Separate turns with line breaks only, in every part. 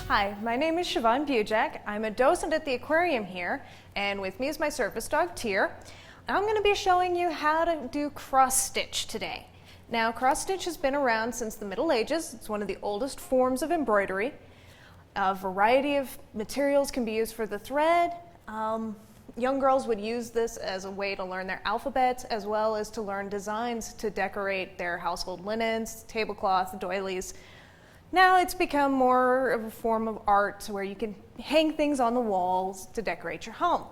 Hi, my name is Siobhan Bujak. I'm a docent at the aquarium here, and with me is my service dog, Tyr. I'm going to be showing you how to do cross-stitch today. Now, cross-stitch has been around since the Middle Ages. It's one of the oldest forms of embroidery. A variety of materials can be used for the thread. Young girls would use this as a way to learn their alphabets, as well as to learn designs to decorate their household linens, tablecloth, doilies. Now it's become more of a form of art where you can hang things on the walls to decorate your home.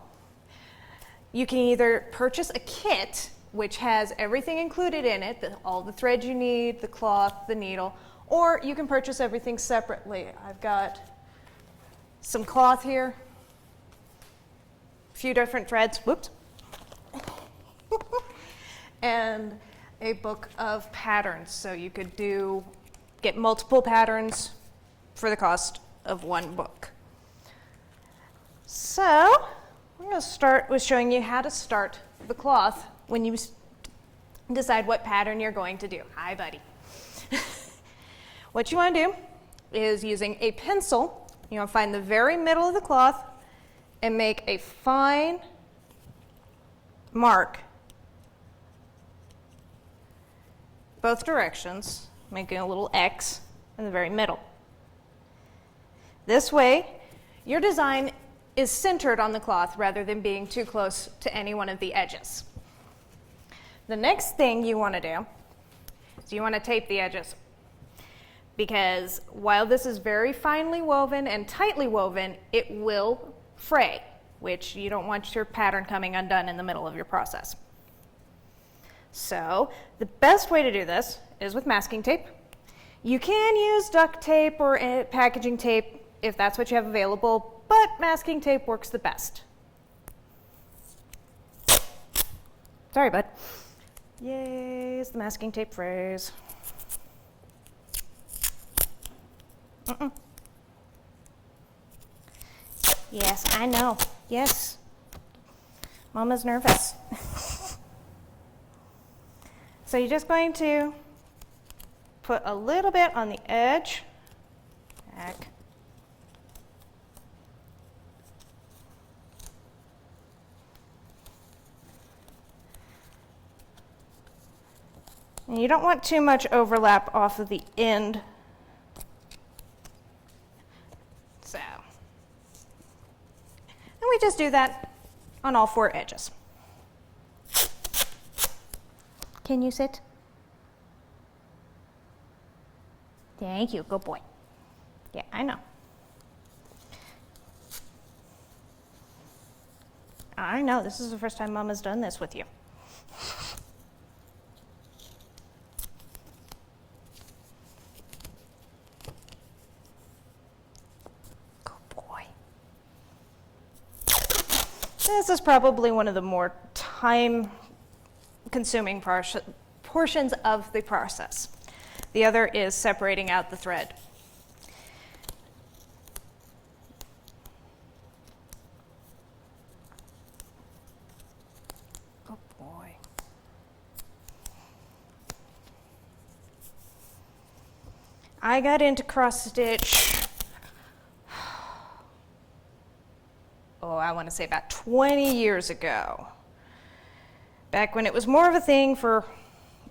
You can either purchase a kit, which has everything included in it, all the thread you need, the cloth, the needle, or you can purchase everything separately. I've got some cloth here, a few different threads, whoops, and a book of patterns. So you could get multiple patterns for the cost of one book. So I'm going to start with showing you how to start the cloth when you decide what pattern you're going to do. Hi, buddy. What you want to do is, using a pencil, you want to find the very middle of the cloth and make a fine mark both directions, making a little X in the very middle. This way, your design is centered on the cloth rather than being too close to any one of the edges. The next thing you want to do is you want to tape the edges, because while this is very finely woven and tightly woven, it will fray, which you don't want your pattern coming undone in the middle of your process. So the best way to do this is with masking tape. You can use duct tape or packaging tape if that's what you have available, but masking tape works the best. Sorry, bud. Yay, the masking tape frays. Yes, I know. Yes. Mama's nervous. So you're just going to put a little bit on the edge. Back. And you don't want too much overlap off of the end. So, and we just do that on all four edges. Can you sit? Thank you, good boy. Yeah, I know. I know, this is the first time Mama's done this with you. Good boy. This is probably one of the more time-consuming portions of the process. The other is separating out the thread. Good boy. I got into cross stitch, I want to say about 20 years ago. Back when it was more of a thing for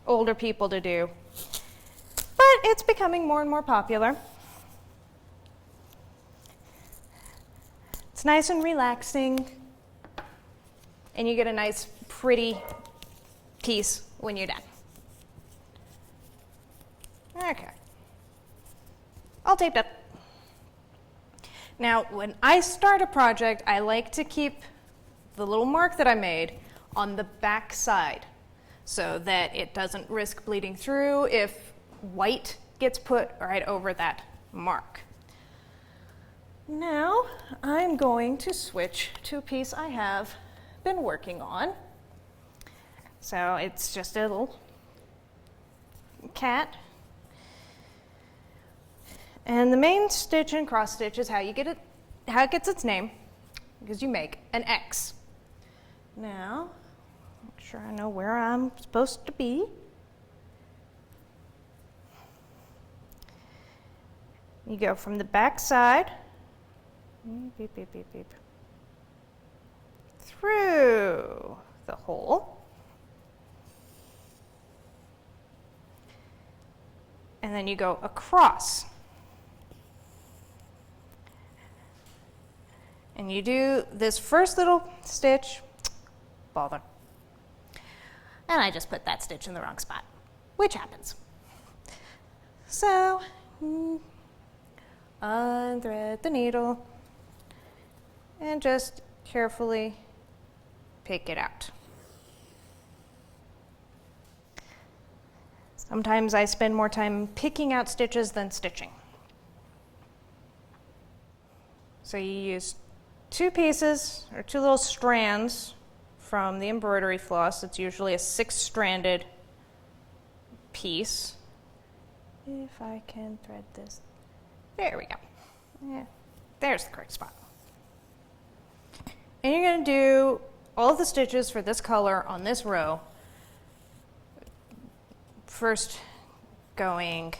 older people to do. But it's becoming more and more popular. It's nice and relaxing, and you get a nice, pretty piece when you're done. Okay. All taped up. Now, when I start a project, I like to keep the little mark that I made on the back side so that it doesn't risk bleeding through if white gets put right over that mark. Now I'm going to switch to a piece I have been working on. So it's just a little cat. And the main stitch and cross stitch is how it gets its name, because you make an X. Now, make sure I know where I'm supposed to be. You go from the back side, beep, beep, beep, beep, through the hole, and then you go across. And you do this first little stitch, bother. And I just put that stitch in the wrong spot, which happens. So, unthread the needle and just carefully pick it out. Sometimes I spend more time picking out stitches than stitching. So you use two pieces or two little strands from the embroidery floss. It's usually a 6-stranded piece. If I can thread this, there we go. Yeah, there's the correct spot. And you're going to do all of the stitches for this color on this row. First going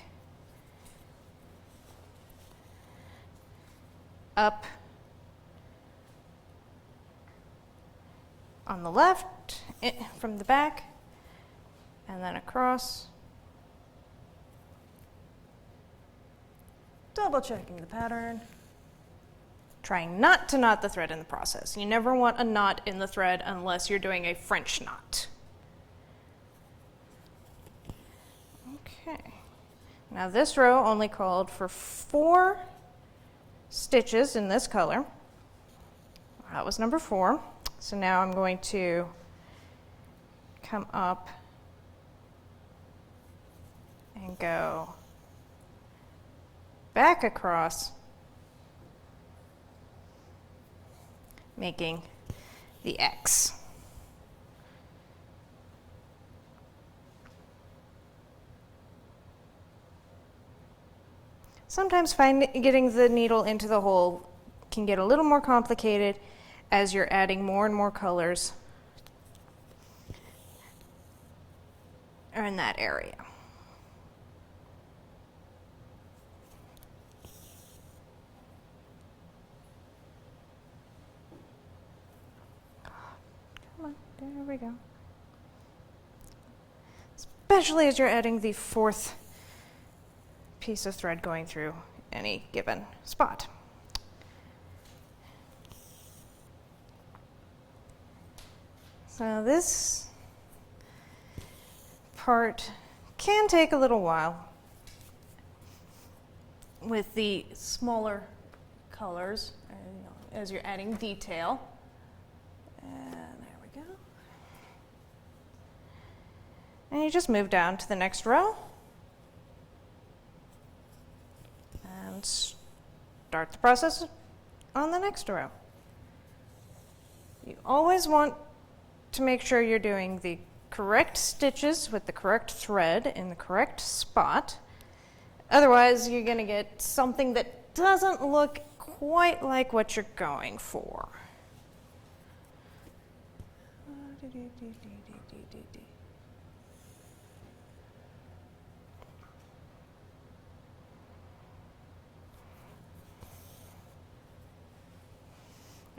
up on the left from the back, and then across. Double checking the pattern. Trying not to knot the thread in the process. You never want a knot in the thread unless you're doing a French knot. Okay. Now this row only called for 4 stitches in this color. That was number 4. So now I'm going to come up and go back across, making the X. Sometimes getting the needle into the hole can get a little more complicated as you're adding more and more colors in that area. Come on, there we go. Especially as you're adding the 4th piece of thread going through any given spot. So this part can take a little while with the smaller colors as you're adding detail. And there we go. And you just move down to the next row and start the process on the next row. You always want to make sure you're doing the correct stitches with the correct thread in the correct spot. Otherwise, you're going to get something that doesn't look quite like what you're going for.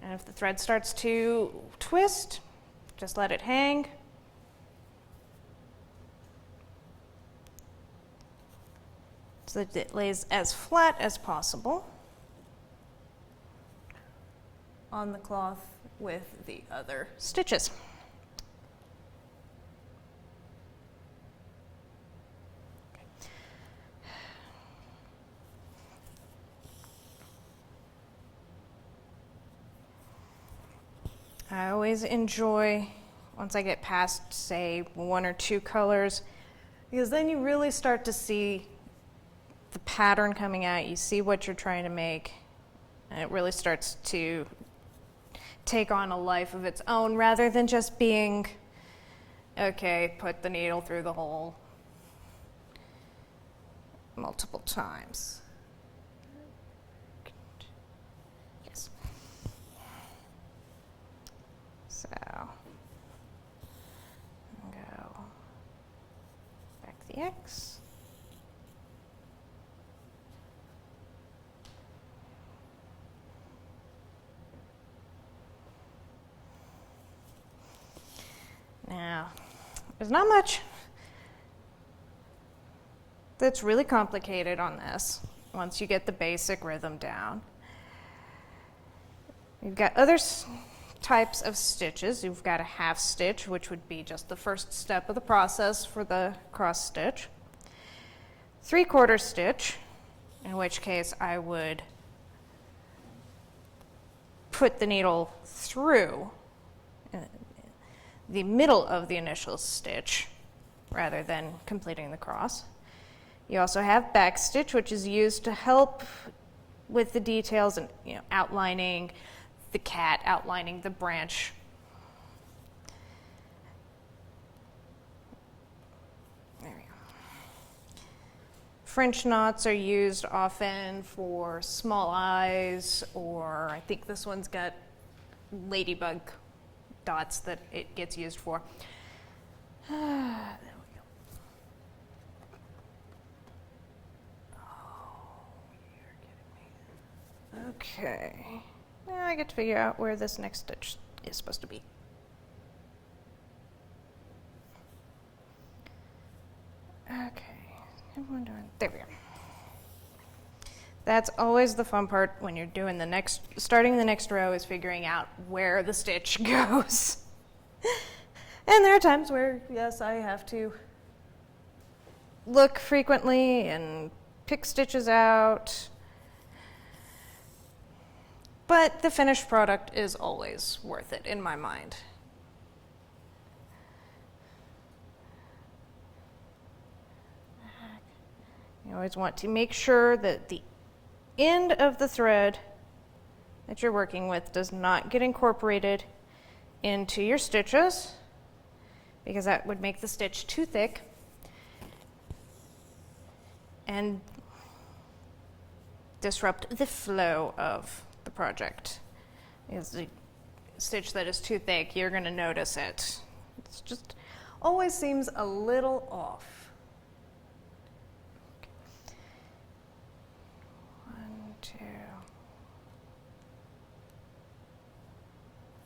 And if the thread starts to twist, just let it hang. So that it lays as flat as possible on the cloth with the other stitches. I always enjoy once I get past, say, 1 or 2 colors, because then you really start to see the pattern coming out. You see what you're trying to make, and it really starts to take on a life of its own rather than just being, okay, put the needle through the hole multiple times. Yes. So, go back the X. There's not much that's really complicated on this once you get the basic rhythm down. You've got other types of stitches. You've got a half stitch, which would be just the first step of the process for the cross stitch. 3/4 stitch, in which case I would put the needle through the middle of the initial stitch rather than completing the cross. You also have backstitch, which is used to help with the details and outlining the cat, outlining the branch. There we go. French knots are used often for small eyes, or I think this one's got ladybug dots that it gets used for. There we go. Oh, you're kidding me. Okay. Now I get to figure out where this next stitch is supposed to be. Okay. There we go. That's always the fun part when you're doing starting the next row, is figuring out where the stitch goes. And there are times where, yes, I have to look frequently and pick stitches out. But the finished product is always worth it in my mind. You always want to make sure that the end of the thread that you're working with does not get incorporated into your stitches, because that would make the stitch too thick and disrupt the flow of the project. Because the stitch that is too thick, you're going to notice it. It's just always seems a little off.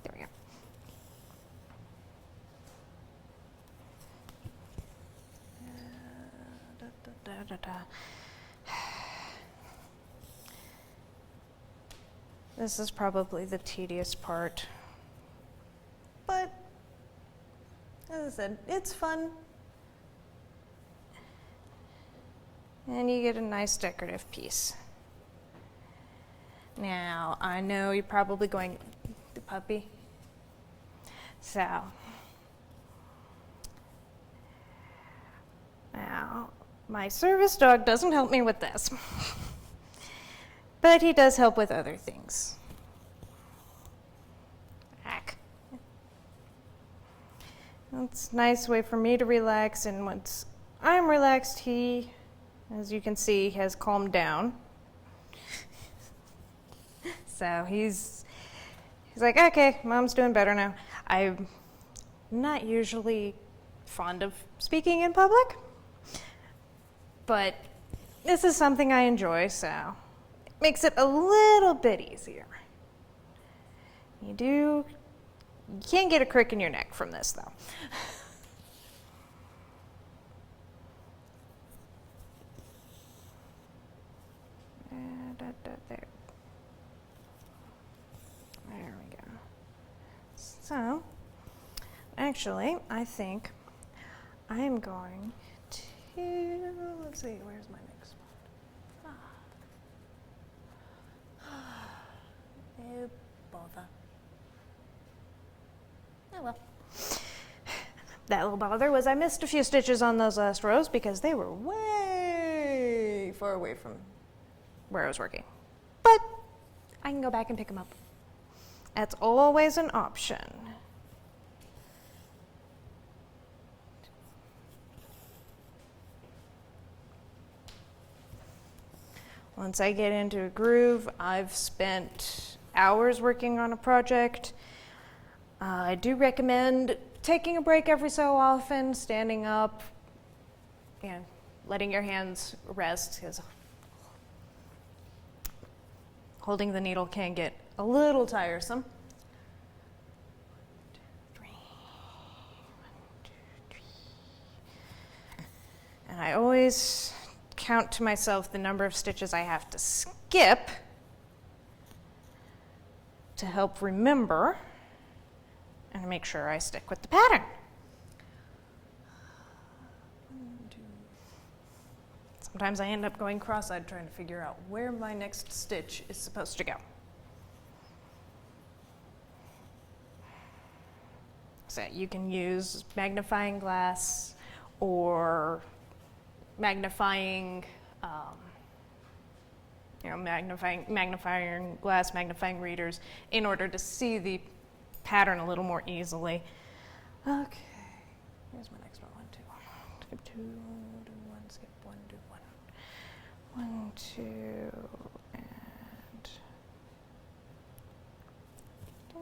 There we go. This is probably the tedious part, but as I said, it's fun. And you get a nice decorative piece. Now, I know you're probably going, the puppy. So, now, my service dog doesn't help me with this, but he does help with other things. Heck. It's a nice way for me to relax, and once I'm relaxed, he, as you can see, has calmed down. So he's like, okay, Mom's doing better now. I'm not usually fond of speaking in public, but this is something I enjoy, so it makes it a little bit easier. You can't get a crick in your neck from this, though. There we go. So, actually, I think I'm going to, let's see, where's my next spot? Oh, bother. Oh well. That little bother was I missed a few stitches on those last rows because they were way far away from where I was working. But I can go back and pick them up. That's always an option. Once I get into a groove, I've spent hours working on a project. I do recommend taking a break every so often, standing up, and letting your hands rest, because holding the needle can get a little tiresome. 1, 2, 3. 1, 2, 3. always count to myself the number of stitches I have to skip to help remember and make sure I stick with the pattern. Sometimes I end up going cross-eyed trying to figure out where my next stitch is supposed to go. So you can use magnifying glass or magnifying glass, magnifying readers in order to see the pattern a little more easily. Okay, here's my next one. 1, 2, skip 2, do 1, skip 1, do 1. 1, 2, and 2.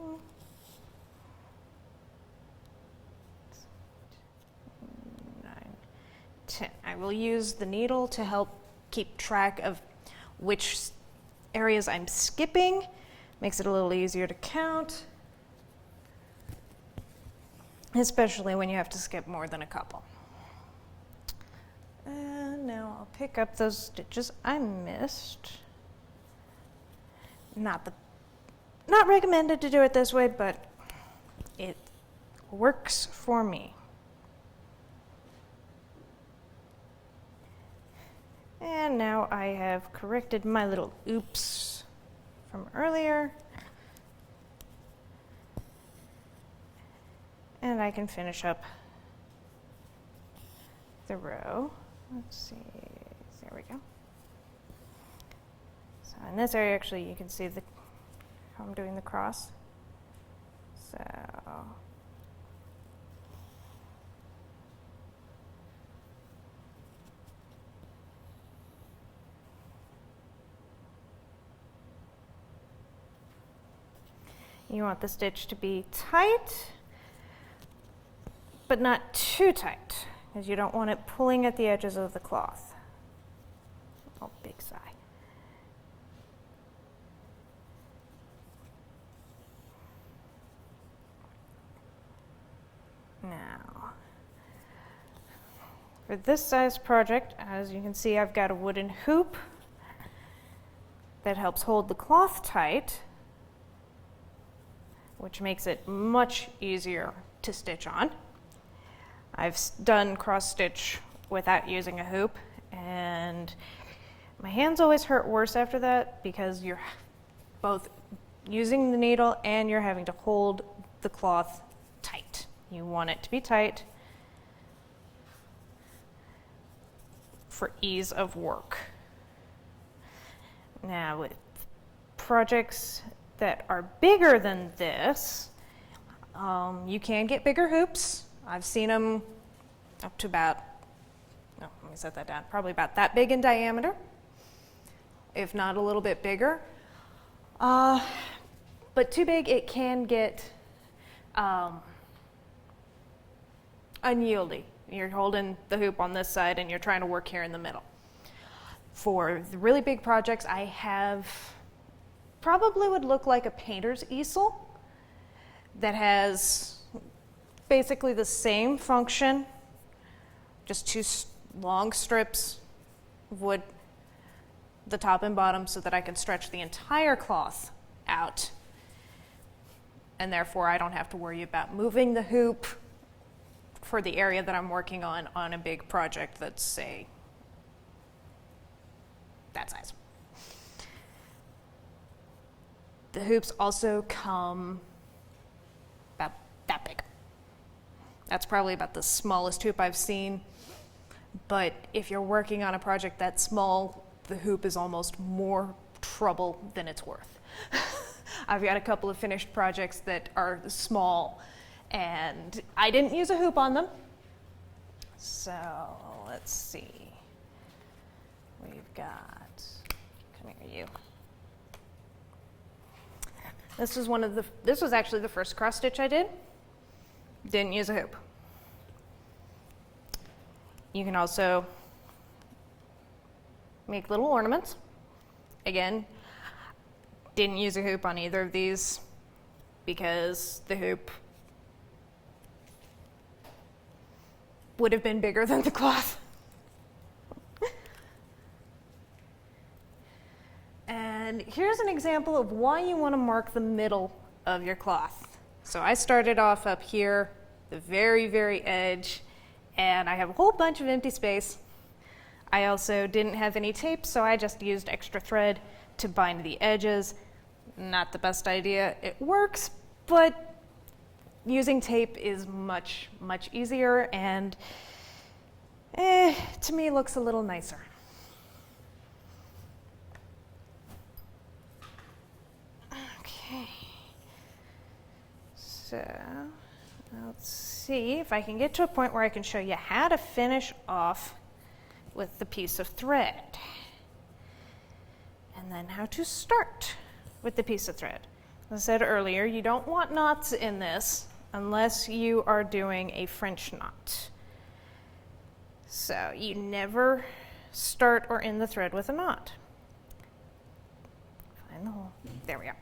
9, 10. I will use the needle to help keep track of which areas I'm skipping. Makes it a little easier to count, especially when you have to skip more than a couple. And now I'll pick up those stitches I missed. Not recommended to do it this way, but it works for me. And now I have corrected my little oops from earlier. And I can finish up the row. Let's see, there we go. So in this area, actually, you can see how I'm doing the cross. So you want the stitch to be tight, but not too tight, because you don't want it pulling at the edges of the cloth. Oh, big sigh. Now, for this size project, as you can see, I've got a wooden hoop that helps hold the cloth tight, which makes it much easier to stitch on. I've done cross stitch without using a hoop, and my hands always hurt worse after that because you're both using the needle and you're having to hold the cloth tight. You want it to be tight for ease of work. Now, with projects that are bigger than this, you can get bigger hoops. I've seen them up to about, let me set that down, probably about that big in diameter, if not a little bit bigger. But too big, it can get unyieldy. You're holding the hoop on this side and you're trying to work here in the middle. For the really big projects, I have probably would look like a painter's easel that has basically the same function, just two long strips of wood, the top and bottom, so that I can stretch the entire cloth out, and therefore I don't have to worry about moving the hoop for the area that I'm working on a big project that's, say, that size. The hoops also come about that big. That's probably about the smallest hoop I've seen, but if you're working on a project that small, the hoop is almost more trouble than it's worth. I've got a couple of finished projects that are small, and I didn't use a hoop on them. So let's see. We've got, come here, you. This was actually the first cross stitch I did. Didn't use a hoop. You can also make little ornaments. Again, didn't use a hoop on either of these because the hoop would have been bigger than the cloth. And here's an example of why you want to mark the middle of your cloth. So I started off up here, the very, very edge, and I have a whole bunch of empty space. I also didn't have any tape, so I just used extra thread to bind the edges. Not the best idea. It works, but using tape is much, much easier, and to me looks a little nicer. Okay, so let's see if I can get to a point where I can show you how to finish off with the piece of thread, and then how to start with the piece of thread. As I said earlier, you don't want knots in this unless you are doing a French knot. So you never start or end the thread with a knot. Find the hole. There we go.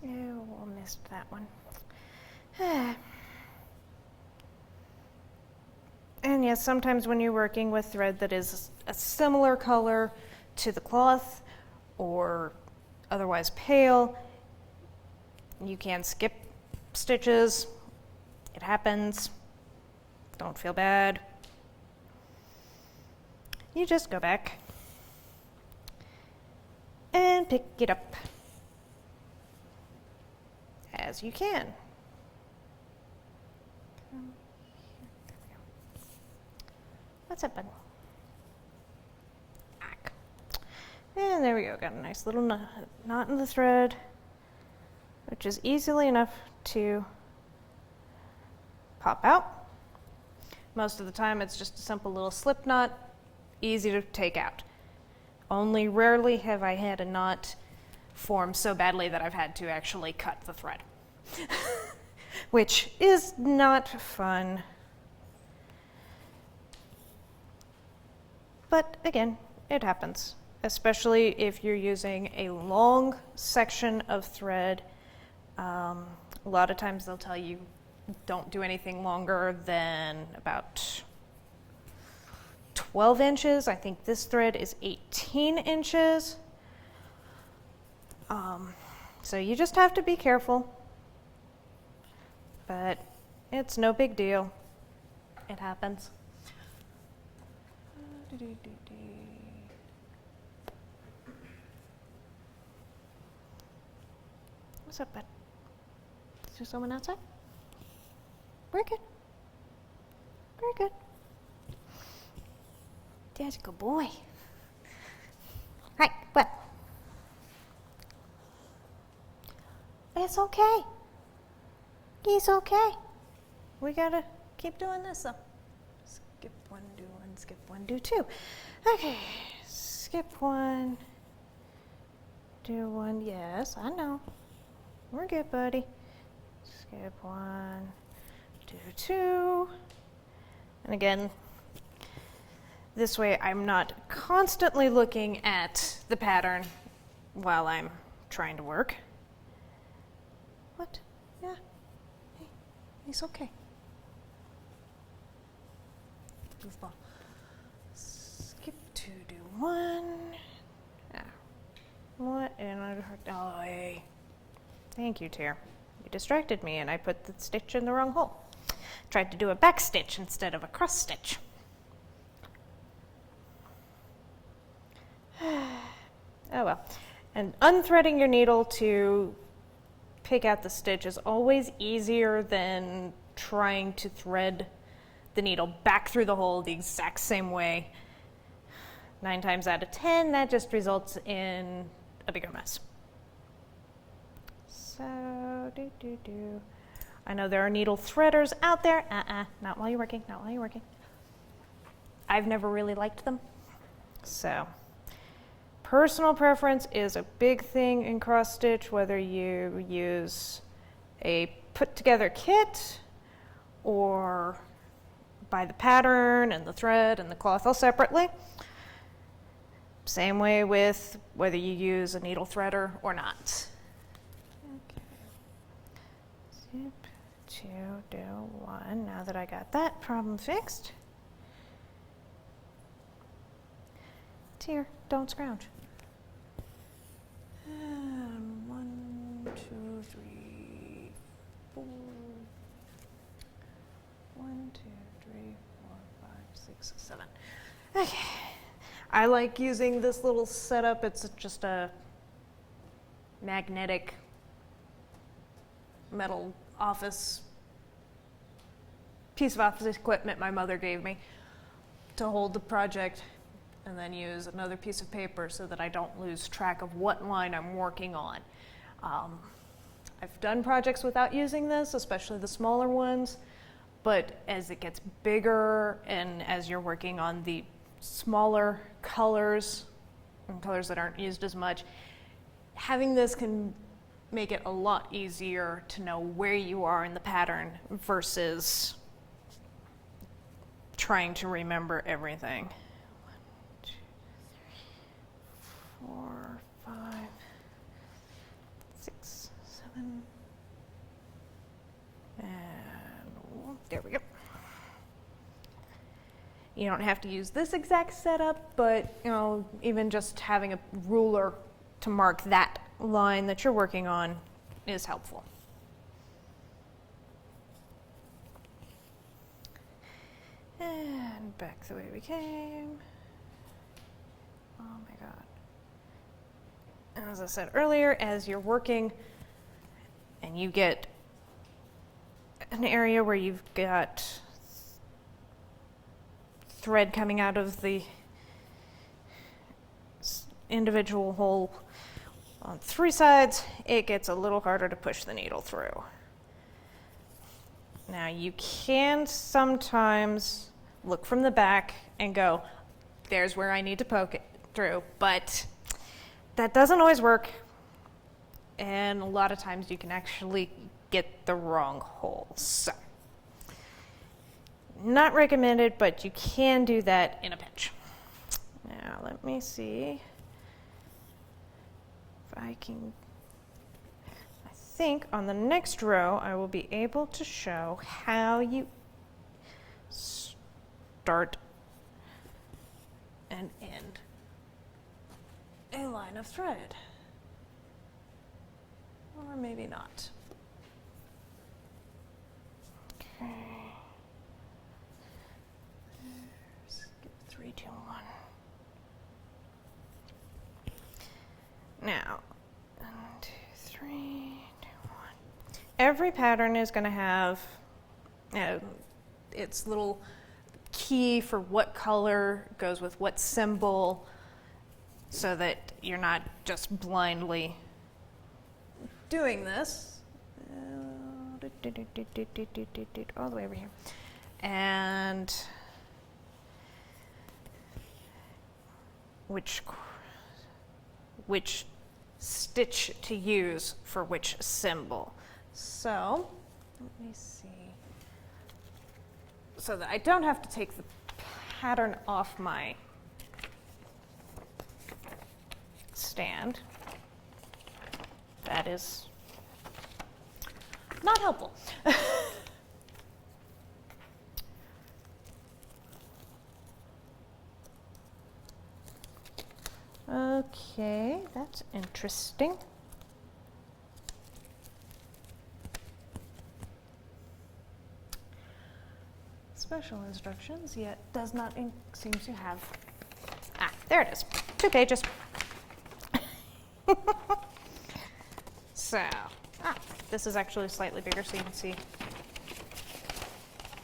Oh, we'll miss that one. And yes, sometimes when you're working with thread that is a similar color to the cloth or otherwise pale, you can skip stitches. It happens. Don't feel bad. You just go back and pick it up as you can. What's up, bud? And there we go, got a nice little knot in the thread, which is easily enough to pop out. Most of the time it's just a simple little slip knot, easy to take out. Only rarely have I had a knot form so badly that I've had to actually cut the thread, which is not fun. But again, it happens, especially if you're using a long section of thread. A lot of times they'll tell you don't do anything longer than about 12 inches. I think this thread is 18 inches. So you just have to be careful, but it's no big deal. It happens. What's up, bud? Is there someone outside? Very good. Very good. Dad's a good boy. Hi, what? It's okay. He's okay. We gotta keep doing this though. Skip one, do one, skip one, do two. Okay, skip one, do one. Yes, I know. We're good, buddy. Skip one, do two. And again, this way I'm not constantly looking at the pattern while I'm trying to work. What? Yeah. Hey, he's okay. Goofball. Skip two, do one. Ah. What? And oh, hey. Thank you, Tear. You distracted me and I put the stitch in the wrong hole. Tried to do a back stitch instead of a cross stitch. Oh well. And unthreading your needle to pick out the stitch is always easier than trying to thread the needle back through the hole the exact same way. 9 times out of 10, that just results in a bigger mess. So, I know there are needle threaders out there. Not while you're working, not while you're working. I've never really liked them. So, personal preference is a big thing in cross stitch, whether you use a put together kit or buy the pattern and the thread and the cloth all separately. Same way with whether you use a needle threader or not. Okay. Zip, 2, do 1. Now that I got that problem fixed. Here, don't scrounge. And 1, 2, 3, 4. 1, 2, 3, 4, 5, 6, 7. Okay. I like using this little setup. It's just a magnetic metal piece of office equipment my mother gave me to hold the project, and then use another piece of paper so that I don't lose track of what line I'm working on. I've done projects without using this, especially the smaller ones, but as it gets bigger and as you're working on the smaller colors and colors that aren't used as much, having this can make it a lot easier to know where you are in the pattern versus trying to remember everything. 1, 2, 3, 4, 5, 6, 7, and there we go. You don't have to use this exact setup, but even just having a ruler to mark that line that you're working on is helpful. And back the way we came. Oh my God. And as I said earlier, as you're working and you get an area where you've got thread coming out of the individual hole on 3 sides, it gets a little harder to push the needle through. Now you can sometimes look from the back and go, there's where I need to poke it through, but that doesn't always work, and a lot of times you can actually get the wrong hole. So not recommended, but you can do that in a pinch. Now let me see if I can. I think on the next row I will be able to show how you start and end a line of thread. Or maybe not. Okay. 3, 2, 1. Now, 1, 2, 3, 2, 1. Every pattern is going to have its little key for what color goes with what symbol, so that you're not just blindly doing this. All the way over here. And which stitch to use for which symbol. So, let me see. So that I don't have to take the pattern off my stand. That is not helpful. Okay, that's interesting. Special instructions, yet does not seem to have. Ah, there it is. 2 pages. So, this is actually slightly bigger so you can see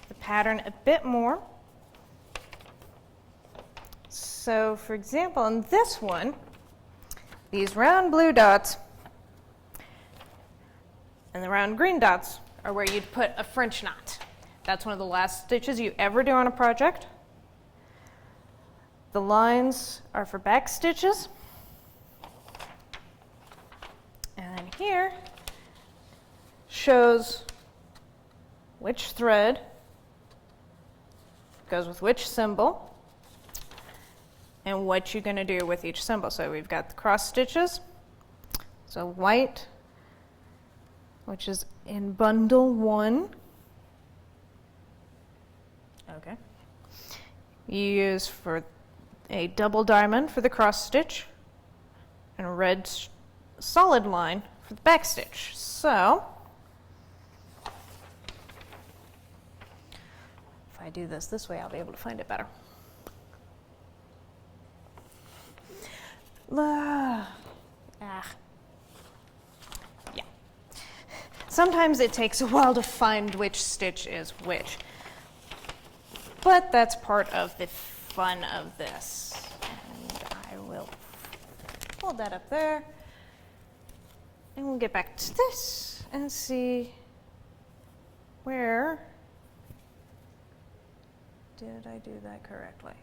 the pattern a bit more. So, for example, in this one, these round blue dots and the round green dots are where you'd put a French knot. That's one of the last stitches you ever do on a project. The lines are for back stitches. And then here shows which thread goes with which symbol. and what you're going to do with each symbol. So we've got the cross stitches. So white, which is in bundle 1. Okay. You use for a double diamond for the cross stitch and a red solid line for the back stitch. So if I do this way, I'll be able to find it better. Yeah. Sometimes it takes a while to find which stitch is which, but that's part of the fun of this. And I will hold that up there, and we'll get back to this and see where did I do that correctly?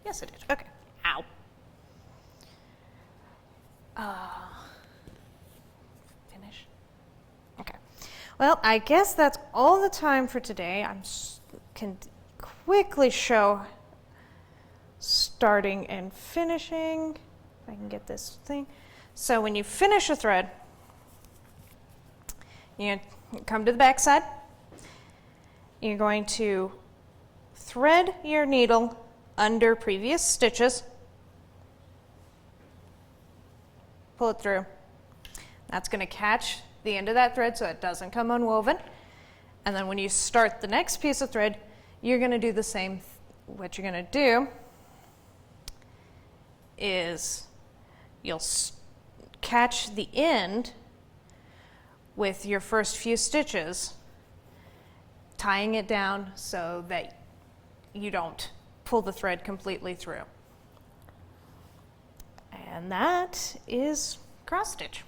Yes, I did. Okay. Ow. Finish. Okay. Well, I guess that's all the time for today. I can quickly show starting and finishing. If I can get this thing. So when you finish a thread, you come to the back side. You're going to thread your needle under previous stitches. Pull it through. That's going to catch the end of that thread so it doesn't come unwoven. And then when you start the next piece of thread, you're going to do the same. What you're going to do is you'll catch the end with your first few stitches, tying it down so that you don't pull the thread completely through. And that is cross stitch.